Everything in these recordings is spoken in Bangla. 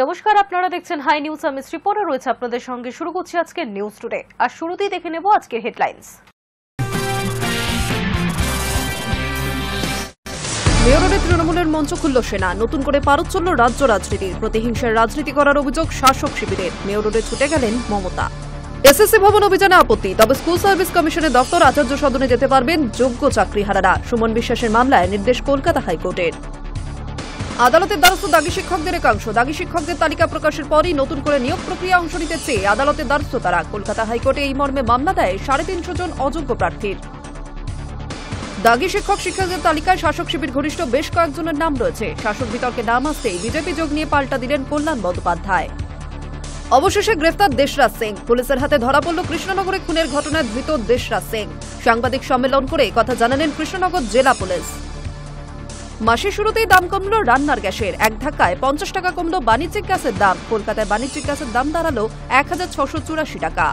নমস্কার, আপনারা দেখছেন হাই নিউজ। আমি শ্রীপর্ণা রয়েছে আপনাদের সঙ্গে। শুরু করছি আজকে নিউজ টুডে। আর শুরুতেই দেখে নেব আজকের হেডলাইন্স। মেয়রে তৃণমূলের মঞ্চ খুলল সেনা। নতুন করে পারদ চলল রাজ্য রাজনীতির। প্রতিহিংসার রাজনীতি করার অভিযোগ শাসক শিবিরের। মেয়রে ছুটে গেলেন মমতা। এসএসসি ভবন অভিযানে আপত্তি, তবে স্কুল সার্ভিস কমিশনের দপ্তর আচার্য সদনে যেতে পারবেন যোগ্য চাকরিহারারা। সুমন বিশ্বাসের মামলায় নির্দেশ কলকাতা হাইকোর্টের। আদালতের দ্বারস্থ দাগী শিক্ষকদের একাংশ। দাগী শিক্ষকদের তালিকা প্রকাশের পরই নতুন করে নিয়োগ প্রক্রিয়া অংশ নিতে চেয়ে আদালতের দ্বারস্থ তারা। কলকাতা হাইকোর্টে এই মর্মে মামলা দেয় 350 জন অযোগ্য প্রার্থীর। দাগী শিক্ষকদের তালিকায় শাসক শিবির ঘনিষ্ঠ বেশ কয়েকজনের নাম রয়েছে। শাসক বিতর্কে নাম আসতেই বিজেপি যোগ নিয়ে পাল্টা দিলেন কল্যাণ বন্দ্যোপাধ্যায়। অবশেষে গ্রেফতার দেশরাজ সিং। পুলিশের হাতে ধরা পড়ল কৃষ্ণনগরে খুনের ঘটনায় ধৃত দেশরাজ সিং। সাংবাদিক সম্মেলন করে কথা জানালেন কৃষ্ণনগর জেলা পুলিশ। মাসের শুরুতেই দাম কমল রান্নার গ্যাসের। এক ধাক্কায় 50 টাকা কমল বাণিজ্যিক গ্যাসের দাম। কলকাতায় বাণিজ্যিক গ্যাসের দাম দাঁড়ালো 1684 টাকা।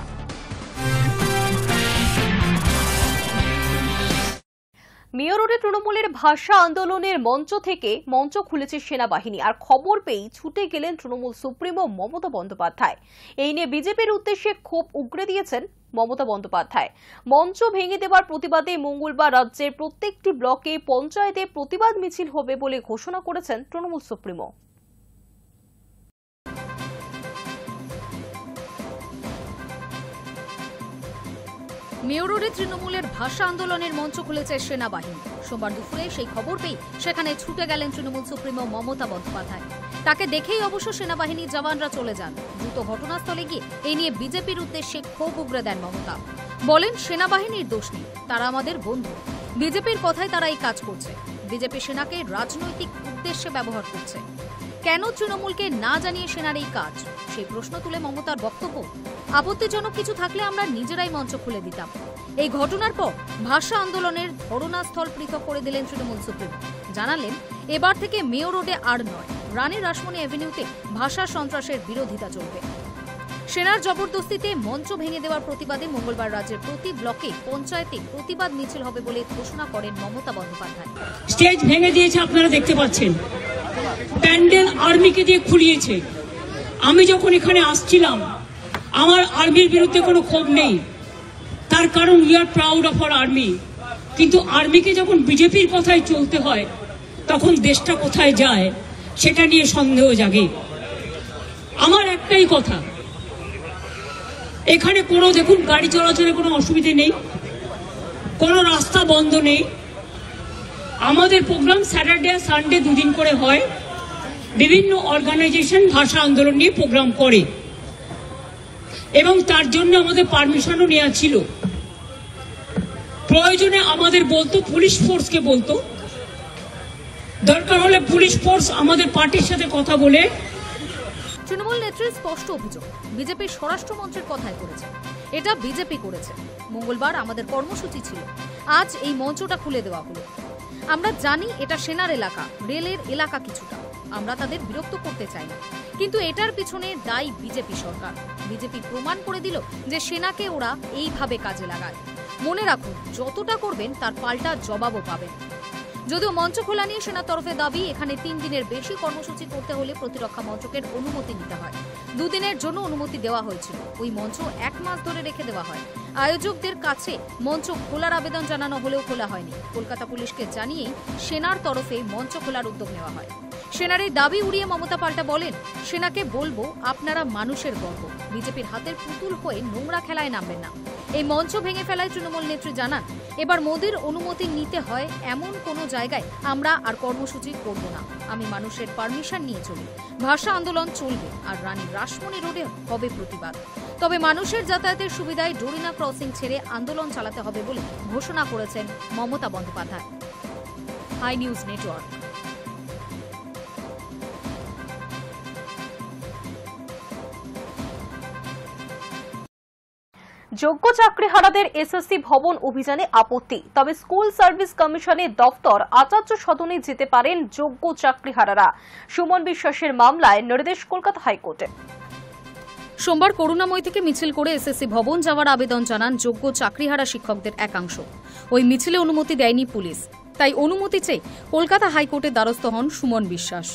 মেয়রে তৃণমূলের ভাষা আন্দোলনের মঞ্চ থেকে মঞ্চ খুলেছে সেনাবাহিনী। আর খবর পেয়েই ছুটে গেলেন তৃণমূল সুপ্রিমো মমতা বন্দ্যোপাধ্যায়। এই নিয়ে বিজেপির উদ্দেশ্যে ক্ষোভ উগরে দিয়েছেন মমতা বন্দ্যোপাধ্যায়। মঞ্চ ভেঙে দেওয়ার প্রতিবাদে মঙ্গলবার রাজ্যের প্রত্যেকটি ব্লকে পঞ্চায়েতে প্রতিবাদ মিছিল হবে বলে ঘোষণা করেছেন তৃণমূল সুপ্রিমো। মেয়রে তৃণমূলের ভাষা আন্দোলনের মঞ্চ খুলেছে সেনাবাহিনী। সোমবার দুপুরে সেই খবর পেয়ে সেখানে ছুটে গেলেন তৃণমূল সুপ্রিমো মমতা বন্দ্যোপাধ্যায়। তাকে দেখেই অবশ্য সেনাবাহিনীর জওয়ানরা চলে যান। দ্রুত ঘটনাস্থলে গিয়ে এই নিয়ে বিজেপির উদ্দেশ্যে ক্ষোভ উগরে দেন মমতা। বলেন, সেনাবাহিনীর দোষ নেই, তারা আমাদের বন্ধু। বিজেপির কথায় তারা এই কাজ করছে। বিজেপি সেনাকে রাজনৈতিক উদ্দেশ্যে ব্যবহার করছে। কেন তৃণমূলকে না জানিয়ে সেনার এই কাজ, সেই প্রশ্ন তুলে মমতার বক্তব্য, আপত্তিজনক কিছু থাকলে আমরা নিজেরাই মঞ্চ খুলে দিতাম। এই ঘটনার পর ভাষা আন্দোলনের ঘটনাস্থল পৃথক করে দিলেন তৃণমূল সুপ্রিমো। জানালেন, এবার থেকে মেয়র রোডে আর নয়, রানী রাসমণি অ্যাভিনিউতে ভাষা সন্ত্রাসের বিরোধিতা চলবে। সেনার জবরদস্তিতে মঞ্চ ভেঙে দেওয়ার প্রতিবাদে মঙ্গলবার রাজ্যের প্রতি ব্লকে পঞ্চায়েতে প্রতিবাদ মিছিল হবে বলে ঘোষণা করেন মমতা বন্দ্যোপাধ্যায়। স্টেজ ভেঙে দিয়েছে, আপনারা দেখতে পাচ্ছেন। প্যান্ডেল আর্মিকে দিয়ে খুলিয়েছে। আমি যখন এখানে আসছিলাম, আমার আর্মির বিরুদ্ধে কোনো ক্ষোভ নেই, তার কারণ we are proud of our army. কিন্তু আর্মিকে যখন বিজেপির কথায় চলতে হয়, তখন দেশটা কোথায় যায় সেটা নিয়ে সন্দেহ জাগে। আমার একটাই কথা, এখানে কোনো দেখুন গাড়ি চলাচলে কোনো অসুবিধে নেই, কোনো রাস্তা বন্ধ নেই। আমাদের প্রোগ্রাম স্যাটারডে সানডে দুদিন করে হয়। বিভিন্ন অর্গানাইজেশন ভাষা আন্দোলন নিয়ে প্রোগ্রাম করে এবং তার জন্য আমাদের পারমিশনও নেওয়া ছিল। প্রয়োজনে আমাদের বলতো, পুলিশ ফোর্সকে বলতো, দরকার হলে পুলিশ ফোর্স আমাদের পার্টির সাথে কথা বলে। তৃণমূল নেত্রীর স্পষ্ট অভিযোগ, বিজেপির স্বরাষ্ট্রমন্ত্রীর কথাই করেছে। এটা বিজেপি করেছে। মঙ্গলবার আমাদের কর্মসূচি ছিল, আজ এই মঞ্চটা খুলে দেওয়া হলো। আমরা জানি এটা সেনার এলাকা, রেলের এলাকা কিছুটা, আমরা তাদের বিরক্ত করতে চাই না, কিন্তু এটার পিছনে দায়ী বিজেপি সরকার। বিজেপি প্রমাণ করে দিল যে সেনাকে ওরা এইভাবে কাজে লাগায়। মনে রাখুন, যতটা করবেন তার পাল্টা জবাবও পাবেন। যদিও মঞ্চ খোলা নিয়ে সেনার তরফে দাবি, এখানে 3 দিনের বেশি কর্মসূচি করতে হলে প্রতিরক্ষা মন্ত্রকের অনুমতি নিতে হয়। 2 দিনের জন্য অনুমতি দেওয়া হয়েছিল, ওই মঞ্চ 1 মাস ধরে রেখে দেওয়া হয়। আয়োজকদের কাছে মঞ্চ খোলার আবেদন জানানো হলেও খোলা হয়নি। কলকাতা পুলিশকে জানিয়েই সেনার তরফে মঞ্চ খোলার উদ্যোগ নেওয়া হয়। সেনার এই দাবি উড়িয়ে মমতা পাল্টা বলেন, সেনাকে বলবো, আপনারা মানুষের গর্ব, বিজেপির হাতের পুতুল হয়ে নোংরা খেলায় নামবেন না। এই মঞ্চ ভেঙে ফেলায় তৃণমূল নেত্রী জানান, এবার মোদির অনুমতি নিতে হয় এমন কোনো জায়গায় আমরা আর কর্মসূচি করব না। আমি মানুষের পারমিশন নিয়ে চলি। ভাষা আন্দোলন চলবে, আর রানী রাসমণি রোডে হবে প্রতিবাদ। তবে মানুষের যাতায়াতের সুবিধায় ডোরিনা ক্রসিং ছেড়ে আন্দোলন চালাতে হবে বলে ঘোষণা করেছেন Mamata Bandyopadhyay. High news Network. যোগ্য চাকরিহারাদের এসএসসি ভবন অভিযানে আপত্তি, তবে স্কুল সার্ভিস কমিশনের দপ্তর আচার্য সদনে যেতে পারেন যোগ্য চাকরিহারারা। সুমন বিশ্বাসের মামলায় নির্দেশ কলকাতা হাইকোর্টে। সোমবার করুণাময় থেকে মিছিল করে এসএসসি ভবন যাওয়ার আবেদন জানান যোগ্য চাকরিহারা শিক্ষকদের একাংশ। ওই মিছিলে অনুমতি দেয়নি পুলিশ, তাই অনুমতি চেয়ে কলকাতা হাইকোর্টে দ্বারস্থ হন সুমন বিশ্বাস।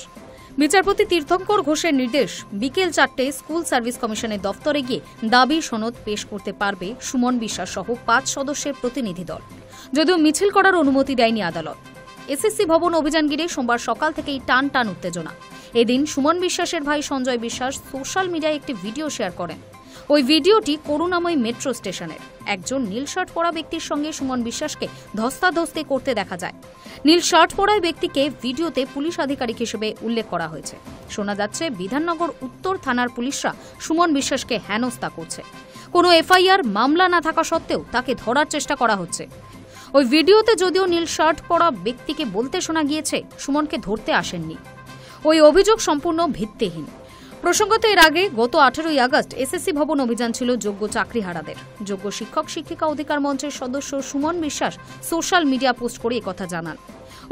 বিচারপতি তীর্থঙ্কর ঘোষের নির্দেশ, বিকেল 4টে স্কুল সার্ভিস কমিশনের দফতরে গিয়ে দাবি সনদ পেশ করতে পারবে সুমন বিশ্বাস সহ 5 সদস্যের প্রতিনিধি দল। যদিও মিছিল করার অনুমতি দেয়নি আদালত। এসএসসি ভবন অভিযান ঘিরে সোমবার সকাল থেকেই টান টান উত্তেজনা। এদিন সুমন বিশ্বাসের ভাই সঞ্জয় বিশ্বাস সোশ্যাল মিডিয়ায় একটি ভিডিও শেয়ার করেন। ওই ভিডিওটি করুণাময়ী মেট্রো স্টেশনের। একজন নীল শার্ট পরা ব্যক্তির সঙ্গে সুমন বিশ্বাসকে ধস্তাধস্তি করতে দেখা যায়। নীল শার্ট পরা ব্যক্তিকে ভিডিওতে পুলিশ আধিকারিক হিসেবে উল্লেখ করা হয়েছে। শোনা যাচ্ছে বিধাননগর উত্তর থানার পুলিশরা সুমন বিশ্বাসকে হেনস্থা করছে। কোনো এফআইআর মামলা না থাকা সত্ত্বেও তাকে ধরার চেষ্টা করা হচ্ছে। ওই ভিডিওতে যদিও নীল শার্ট পরা ব্যক্তিকে বলতে শোনা গিয়েছে সুমনকে ধরতে আসেননি। ওই অভিযোগ সম্পূর্ণ ভিত্তিহীন। প্রসঙ্গত এর আগে গত 18ই আগস্ট এসএসসি ভবন অভিযান ছিল যোগ্য চাকরিহারাদের। যোগ্য শিক্ষক শিক্ষিকা অধিকার মঞ্চের সদস্য সুমন বিশ্বাস সোশ্যাল মিডিয়া পোস্ট করে একথা জানান।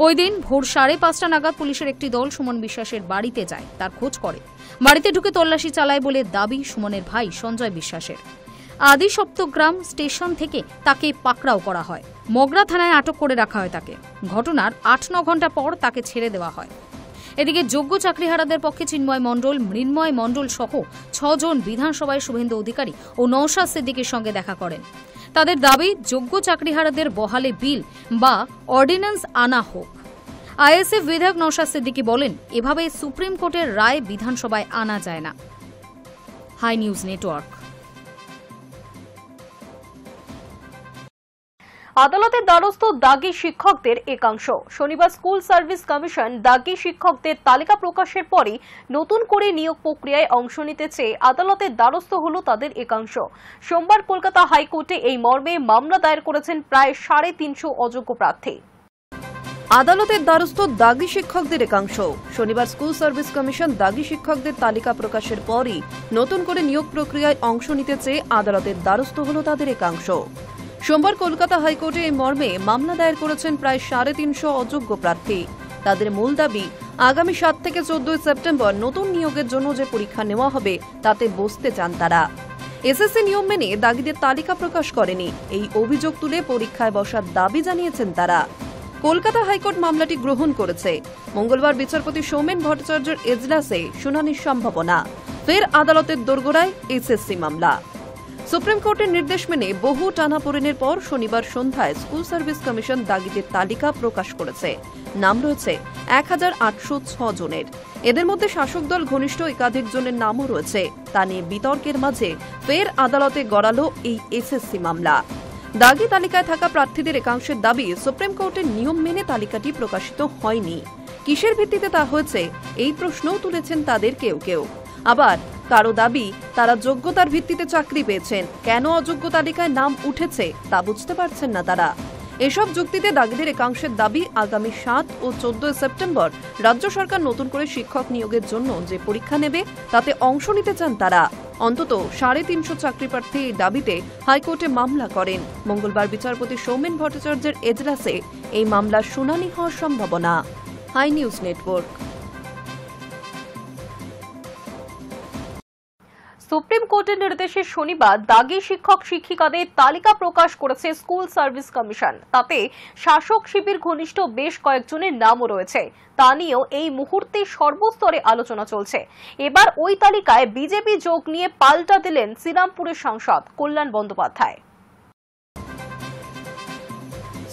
ওই দিন ভোর 5:30 নাগাদ পুলিশের একটি দল সুমন বিশ্বাসের বাড়িতে যায়, তার খোঁজ করে। বাড়িতে ঢুকে তল্লাশি চালায় বলে দাবি সুমনের ভাই সঞ্জয় বিশ্বাসের। আদি সপ্তগ্রাম স্টেশন থেকে তাকে পাকড়াও করা হয়। মগরা থানায় আটক করে রাখা হয় তাকে। ঘটনার 8-9 ঘণ্টা পর তাকে ছেড়ে দেওয়া হয়। এদিকে যোগ্য চাকরিহারাদের পক্ষে চিন্ময় মণ্ডল, মৃন্ময় মণ্ডল সহ 6 জন বিধানসভায় শুভেন্দু অধিকারী ও নওশাদ সিদ্দিকীর সঙ্গে দেখা করেন। তাদের দাবি যোগ্য চাকরিহারাদের বহালে বিল বা অর্ডিন্যান্স আনা হোক। আইএসএফ বিধায়ক নওশাদ সিদ্দিকী বলেন, এভাবে সুপ্রিম কোর্টের রায় বিধানসভায় আনা যায় না। Hi news Network. আদালতের দ্বারস্থ দাগি শিক্ষকদের একাংশ। শনিবার স্কুল সার্ভিস কমিশন দাগি শিক্ষকদের তালিকা প্রকাশের পরই নতুন করে নিয়োগ প্রক্রিয়ায় অংশ নিতে চেয়ে আদালতের দ্বারস্থ হল তাদের একাংশ। সোমবার কলকাতা হাইকোর্টে এই মর্মে মামলা দায়ের করেছেন প্রায় 350 অযোগ্য প্রার্থী। আদালতের দ্বারস্থ দাগি শিক্ষকদের একাংশ। শনিবার স্কুল সার্ভিস কমিশন দাগি শিক্ষকদের তালিকা প্রকাশের পরই নতুন করে নিয়োগ প্রক্রিয়ায় অংশ নিতে চেয়ে আদালতের দ্বারস্থ হল তাদের একাংশ। সোমবার কলকাতা হাইকোর্টে এই মর্মে মামলা দায়ের করেছেন প্রায় 350 অযোগ্য প্রার্থী। তাদের মূল দাবি, আগামী 7 থেকে 14 সেপ্টেম্বর নতুন নিয়োগের জন্য যে পরীক্ষা নেওয়া হবে তাতে বসতে চান তারা। এসএসসি নিয়ম মেনে দাগিদের তালিকা প্রকাশ করেনি, এই অভিযোগ তুলে পরীক্ষায় বসার দাবি জানিয়েছেন তারা। কলকাতা হাইকোর্ট মামলাটি গ্রহণ করেছে। মঙ্গলবার বিচারপতি সৌমেন ভট্টাচার্যের এজলাসে শুনানির সম্ভাবনা। ফের আদালতের দোরগোড়ায় এসএসসি মামলা। সুপ্রিম কোর্টের নির্দেশ মেনে বহু টানাপোড়েনের পর শনিবার সন্ধ্যায় স্কুল সার্ভিস কমিশন দাগিদের তালিকা প্রকাশ করেছে। নাম রয়েছে 1806 জনের। এদের মধ্যে শাসক দল ঘনিষ্ঠ একাধিক জনের নামও রয়েছে। তা নিয়ে বিতর্কের মাঝে ফের আদালতে গড়ালো এই এসএসসি মামলা। দাগি তালিকায় থাকা প্রার্থীদের একাংশের দাবি, সুপ্রিম কোর্টের নিয়ম মেনে তালিকাটি প্রকাশিত হয়নি। কিসের ভিত্তিতে তা হয়েছে এই প্রশ্নও তুলেছেন তাদের কেউ কেউ। আবার কারো দাবি, তারা যোগ্যতার ভিত্তিতে চাকরি পেয়েছেন, কেন অযোগ্য তালিকায় নাম উঠেছে তা বুঝতে পারছেন না তারা। এসব যুক্তিতে দাগিদের একাংশের দাবি, আগামী 7 ও 14 সেপ্টেম্বর রাজ্য সরকার নতুন করে শিক্ষক নিয়োগের জন্য যে পরীক্ষা নেবে তাতে অংশ নিতে চান তারা। অন্তত 350 চাকরি প্রার্থী এই দাবিতে হাইকোর্টে মামলা করেন। মঙ্গলবার বিচারপতি সৌমেন ভট্টাচার্যের এজলাসে এই মামলার শুনানি হওয়ার সম্ভাবনা। High news network. সুপ্রিম কোর্টের নির্দেশে শনিবার দাগি শিক্ষক শিক্ষিকাদের তালিকা প্রকাশ করেছে স্কুল সার্ভিস কমিশন। তাতে শাসক শিবির ঘনিষ্ঠ বেশ কয়েকজনের নামও রয়েছে। তা নিয়েও এই মুহূর্তে সর্বস্তরে আলোচনা চলছে। এবার ওই তালিকায় বিজেপি যোগ নিয়ে পাল্টা দিলেন শ্রীরামপুরের সাংসদ কল্যাণ বন্দ্যোপাধ্যায়।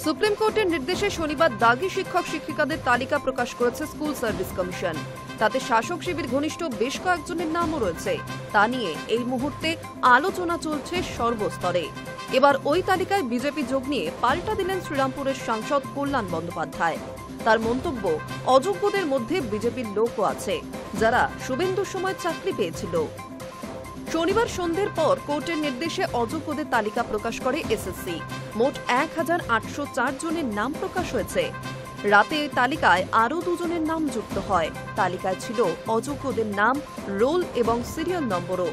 সুপ্রিম কোর্টের নির্দেশে শনিবার দাগি শিক্ষক শিক্ষিকাদের তালিকা প্রকাশ করেছে স্কুল সার্ভিস কমিশন। তাতে শাসক শিবির ঘনিষ্ঠ বেশ কয়েকজনের নামও রয়েছে। তা নিয়ে এই মুহূর্তে আলোচনা চলছে সর্বস্তরে। এবার ওই তালিকায় বিজেপি যোগ নিয়ে পাল্টা দিলেন শ্রীরামপুরের সাংসদ কল্যাণ বন্দ্যোপাধ্যায়। তার মন্তব্য, অযোগ্যদের মধ্যে বিজেপির লোকও আছে যারা শুভেন্দুর সময় চাকরি পেয়েছিল। শনিবার সন্ধ্যের পর কোর্টের নির্দেশে অযোগ্যদের তালিকা প্রকাশ করে এসএসসি। মোট 1804 জনের নাম প্রকাশ হয়েছে। রাতে এই তালিকায় আরও 2 জনের নাম যুক্ত হয়। তালিকায় ছিল অযোগ্যদের নাম, রোল এবং সিরিয়াল নম্বরও।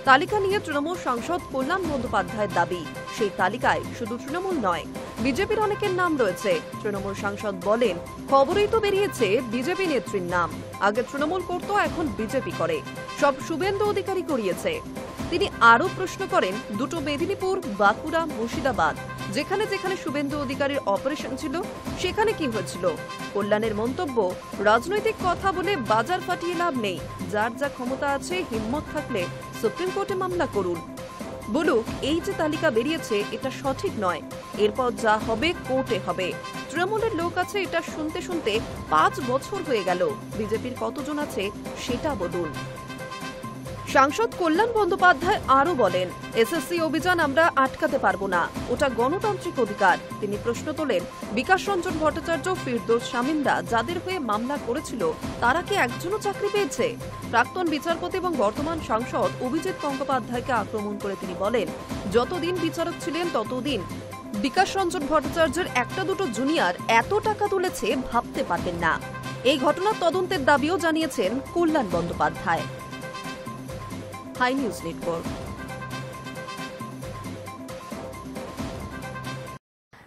তালিকা নিয়ে তৃণমূল সাংসদ কল্যাণ বন্দ্যোপাধ্যায়ের দাবি, সেই তালিকায় শুধু তৃণমূল নয়, বিজেপির অনেকের নাম রয়েছে। তৃণমূল সাংসদ বলেন, খবরেই তো বেরিয়েছে বিজেপি নেত্রীর নাম। আগে তৃণমূল করত, এখন বিজেপি করে। সব শুভেন্দু অধিকারী করিয়েছে। তিনি আরও প্রশ্ন করেন, দুটো মেদিনীপুর, বাঁকুড়া, মুর্শিদাবাদ, যেখানে যেখানে শুভেন্দু অধিকারীর অপারেশন ছিল সেখানে কি হয়েছিল? কল্যাণের মন্তব্য, রাজনৈতিক কথা বলে বাজার ফাটিয়ে লাভ নেই। যার যা ক্ষমতা আছে, হিম্মত থাকলে সুপ্রিম কোর্টে মামলা করুন। বলুক, এই যে তালিকা বেরিয়েছে এটা সঠিক নয়, এরপর যা হবে কোর্টে হবে। তৃণমূলের লোক আছে এটা শুনতে শুনতে 5 বছর হয়ে গেল। বিজেপির কতজন আছে সেটা বলুন। সাংসদ কল্যাণ বন্দ্যোপাধ্যায় আরও বলেন, এসএসসি অভিযান আমরা আটকাতে পারবো না, ওটা গণতান্ত্রিক অধিকার। তিনি প্রশ্ন তোলেন, বিকাশ রঞ্জন ভট্টাচার্য, ফিরদৌস শামীমরা যাদের হয়ে মামলা করেছিল তারা কি একজনও চাকরি পেয়েছে? প্রাক্তন বিচারপতি এবং বর্তমান সাংসদ অভিজিৎ গঙ্গোপাধ্যায়কে আক্রমণ করে তিনি বলেন, যতদিন বিচারক ছিলেন ততদিন বিকাশ রঞ্জন ভট্টাচার্যের একটা দুটো জুনিয়র এত টাকা তুলেছে ভাবতে পারবেন না। এই ঘটনার তদন্তের দাবিও জানিয়েছেন Kalyan Bandyopadhyay. High news network.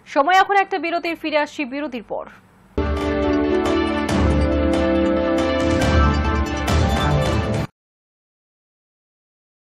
সময় এখন একটা বিরতির, ফিরে আসছি বিরতির পর।